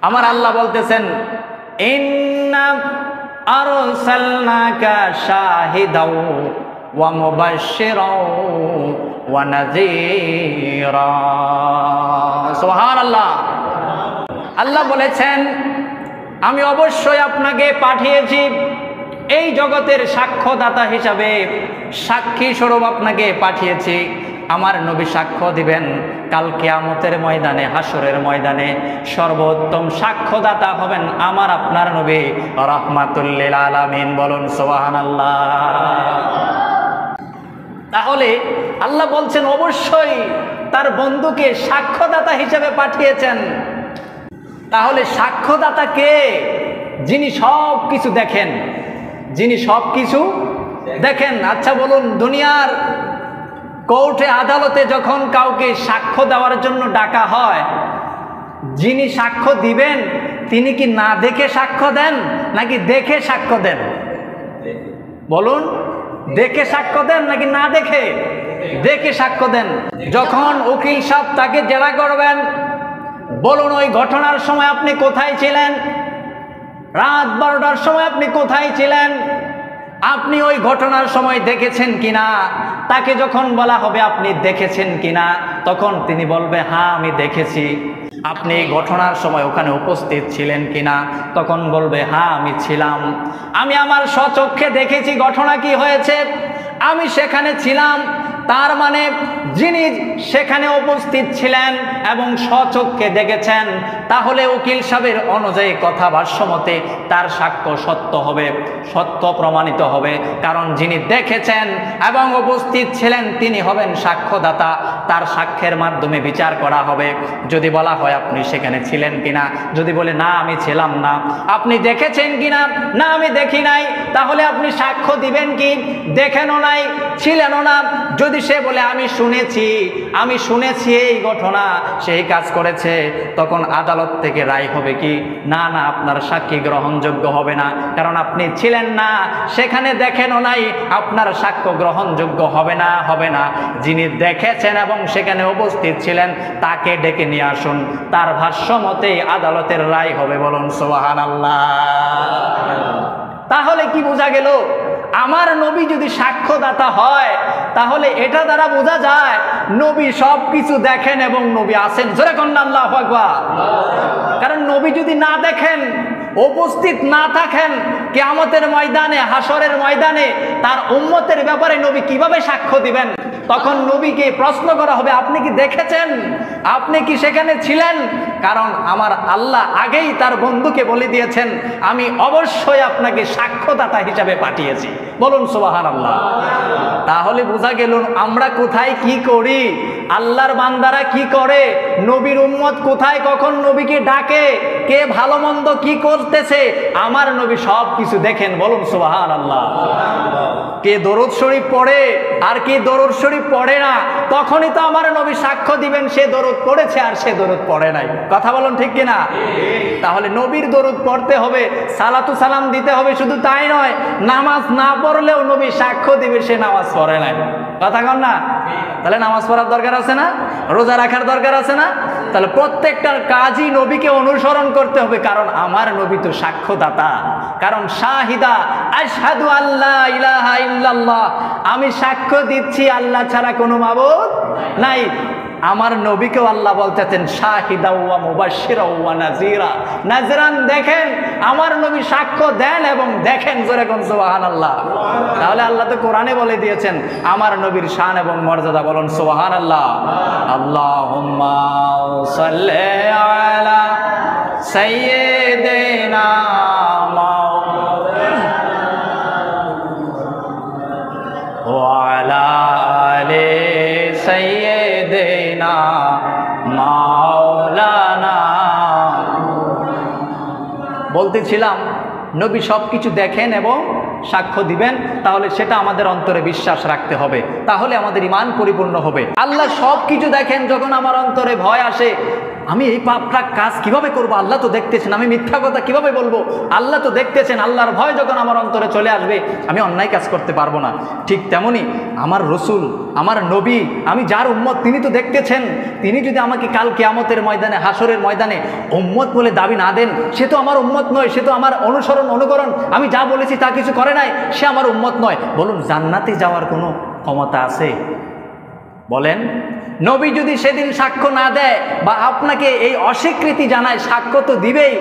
আমার আল্লাহ বলতেছেন, ইন্না আরসালনাকা শাহিদাও ওয়া মুবাশশিরাও ওয়া নাযীরা। সুবহানাল্লাহ। আল্লাহ বলেছেন, আমি অবশ্যই আপনাকে পাঠিয়েছি এই জগতের সাক্ষ্যদাতা হিসাবে, সাক্ষী স্বরূপ আপনাকে পাঠিয়েছি। আমার নবী সাক্ষ্য দিবেন কাল কিয়ামতের ময়দানে, হাসরের ময়দানে সর্বোত্তম সাক্ষ্যদাতা হবেন আমার আপনার নবী রাহমাতুল লিল আলামিন। বলুন সুবহানাল্লাহ। তাহলে আল্লাহ বলছেন অবশ্যই তার বন্ধুকে সাক্ষ্যদাতা হিসেবে পাঠিয়েছেন। তাহলে সাক্ষ্যদাতা কে? যিনি সব কিছু দেখেন, যিনি সব কিছু দেখেন। আচ্ছা বলুন, দুনিয়ার কোর্টে আদালতে যখন কাউকে সাক্ষ্য দেওয়ার জন্য ডাকা হয়, যিনি সাক্ষ্য দিবেন তিনি কি না দেখে সাক্ষ্য দেন নাকি দেখে সাক্ষ্য দেন? বলুন, দেখে সাক্ষ্য দেন নাকি না দেখে? দেখে সাক্ষ্য দেন। যখন উকিল সাহেব তাকে জেরা করবেন, বলুন ওই ঘটনার সময় আপনি কোথায় ছিলেন? রাত 12টার সময় আপনি কোথায় ছিলেন? আপনি ওই ঘটনার সময় দেখেছেন কিনা? তাকে যখন বলা হবে আপনি দেখেছেন কিনা, তখন তিনি বলবে হ্যাঁ আমি দেখেছি। আপনি এই ঘটনার সময় ওখানে উপস্থিত ছিলেন কিনা? তখন বলবে হ্যাঁ আমি ছিলাম, আমি আমার স্বচক্ষে দেখেছি ঘটনা কি হয়েছে, আমি সেখানে ছিলাম। তার মানে যিনি সেখানে উপস্থিত ছিলেন এবং স্বচক্ষে দেখেছেন, তাহলে উকিল সাহেবের অনুযায়ী কথা ভাষ্যমতে তার সাক্ষ্য সত্য হবে, সত্য প্রমাণিত হবে। কারণ যিনি দেখেছেন এবং উপস্থিত ছিলেন তিনি হবেন সাক্ষ্যদাতা, তার সাক্ষ্যের মাধ্যমে বিচার করা হবে। যদি বলা হয় আপনি সেখানে ছিলেন কিনা, যদি বলে না আমি ছিলাম না, আপনি দেখেছেন কিনা, না আমি দেখি নাই, তাহলে আপনি সাক্ষ্য দিবেন কি? দেখেনও নাই, ছিলেনও না। যদি সে বলে আমি শুনেছি এই ঘটনা, সেই কাজ করেছে, তখন আদালত থেকে রায় হবে কি না না আপনার সাক্ষী গ্রহণযোগ্য হবে না, কারণ আপনি ছিলেন না, সেখানে দেখেনও নাই, আপনার সাক্ষ্য গ্রহণযোগ্য হবে না। যিনি দেখেছেন এবং সেখানে উপস্থিত ছিলেন তাকে ডেকে নিয়ে আসুন, তার ভাষ্য মতেই আদালতের রায় হবে। বলুন সুবহানাল্লাহ। তাহলে কি বোঝা গেল? আমার নবী যদি সাক্ষ্যদাতা হয়, তাহলে এটা দ্বারা বোঝা যায় নবী সব কিছু দেখেন এবং নবী আছেন। জোরে কন্না আল্লাহু আকবার। কারণ নবী যদি না দেখেন, উপস্থিত না থাকেন কিয়ামতের ময়দানে, হাসরের ময়দানে, তার উম্মতের ব্যাপারে নবী কিভাবে সাক্ষ্য দিবেন? তখন নবীকে প্রশ্ন করা হবে আপনি কি দেখেছেন, আপনি কি সেখানে ছিলেন? কারণ আমার আল্লাহ আগেই তার বন্ধুকে বলে দিয়েছেন আমি অবশ্যই আপনাকে সাক্ষ্যদাতা হিসাবে পাঠিয়েছি। বলুন সুবহানাল্লাহ। তাহলে বোঝা গেল আমরা কোথায় কি করি, আল্লাহর বান্দারা কি করে, নবীর উম্মত কোথায় কখন নবীকে ডাকে, কে ভালো মন্দ কি করতেছে, আমার নবী সব কিছু দেখেন। বলুন সুবহানাল্লাহ। কে দরুদ শরীফ পড়ে আর কে দরুদ শরীফ পড়ে না, তখনই তো আমার নবী সাক্ষ্য দিবেন সে দরুদ পড়েছে আর সে দরুদ পড়ে নাই। কথা বলুন ঠিক কিনা? তাহলে নবীর দরুদ পড়তে হবে, সালাতু সালাম দিতে হবে, শুধু তাই নয়, নামাজ না পড়লেও নবী সাক্ষ্য দিবে সে নামাজ পড়ে নাই। কথা কন না? তাহলে নামাজ পড়ার দরকার আছে না? রোজা রাখার দরকার আছে না? তাহলে প্রত্যেকটার কাজই নবীকে অনুসরণ করতে হবে, কারণ আমার নবী তো সাক্ষ্যদাতা। কারণ শাহিদা আশহাদু আল্লা ইলাহা ইল্লাল্লাহ, আমি সাক্ষ্য দিচ্ছি আল্লাহ ছাড়া কোনো মাবুদ নাই। আমার নবীকেও আল্লাহ বলতেছেন শাহিদা ওয়া মুবাশশিরা ওয়া নাযীরা। নাজরান দেখেন, আমার নবী সাক্ষ্য দেন এবং দেখেন। জোরে কোন সুবহানাল্লাহ। তাহলে আল্লাহ তো কোরআনে বলে দিয়েছেন আমার নবীর শান এবং মর্যাদা। বলুন সুবহানাল্লাহ। আল্লাহুম্মা সাল্লি আলা সাইয়্যিদিনা ওয়া আলা আলি সাইয়্যিদিনা মাওলানা। বলতেছিলাম নবী সব কিছু দেখেন এবং সাক্ষ্য দিবেন, তাহলে সেটা আমাদের অন্তরে বিশ্বাস রাখতে হবে, তাহলে আমাদের ঈমান পরিপূর্ণ হবে। আল্লাহ সব কিছু দেখেন, যখন আমার অন্তরে ভয় আসে আমি এই পাপটা কাজ কিভাবে করব, আল্লাহ তো দেখতেছেন, আমি মিথ্যা কথা কিভাবে বলবো, আল্লাহ তো দেখতেছেন। আল্লাহর ভয় যখন আমার অন্তরে চলে আসবে, আমি অন্যায় কাজ করতে পারবো না। ঠিক তেমনি আমার রসুল, আমার নবী, আমি যার উম্মত, তিনি তো দেখতেছেন। তিনি যদি আমাকে কাল কিয়ামতের ময়দানে, হাসরের ময়দানে উম্মত বলে দাবি না দেন, সে তো আমার উম্মত নয়, সে তো আমার অনুকরণ, আমি যা বলেছি তা কিছু করে নাই, সে আমার উম্মত নয়। বলুন, জান্নাতে যাওয়ার কোনো ক্ষমতা আছে? বলেন, নবী যদি সেদিন সাক্ষ্য না দেয় বা আপনাকে এই অস্বীকৃতি জানায়, সাক্ষ্য তো দিবেই।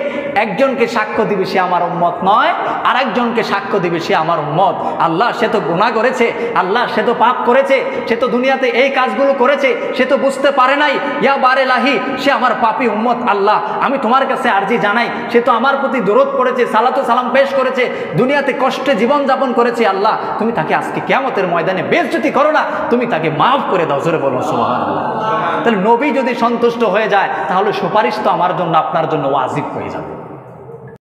একজনকে সাক্ষ্য দিবে সে আমার উম্মত নয়, আর একজনকে সাক্ষ্য দিবে সে আমার উম্মত। আল্লাহ, সে তো গুনাহ করেছে, আল্লাহ সে তো পাপ করেছে, সে তো দুনিয়াতে এই কাজগুলো করেছে, সে তো বুঝতে পারে নাই। ইয়া বারে লাহি, সে আমার পাপী উম্মত। আল্লাহ, আমি তোমার কাছে আরজি জানাই, সে তো আমার প্রতি দরুদ পড়েছে, সালাতু সালাম পেশ করেছে, দুনিয়াতে কষ্টে জীবনযাপন করেছে। আল্লাহ, তুমি তাকে আজকে কিয়ামতের ময়দানে বেইজ্জতি করো না, তুমি তাকে মাফ করে দাও। জোরে বলুন সুবহানাল্লাহ। তাহলে নবী যদি সন্তুষ্ট হয়ে যায়, তাহলে সুপারিশ তো আমার জন্য, আপনার জন্য ওয়াজিব হয়ে যাবে।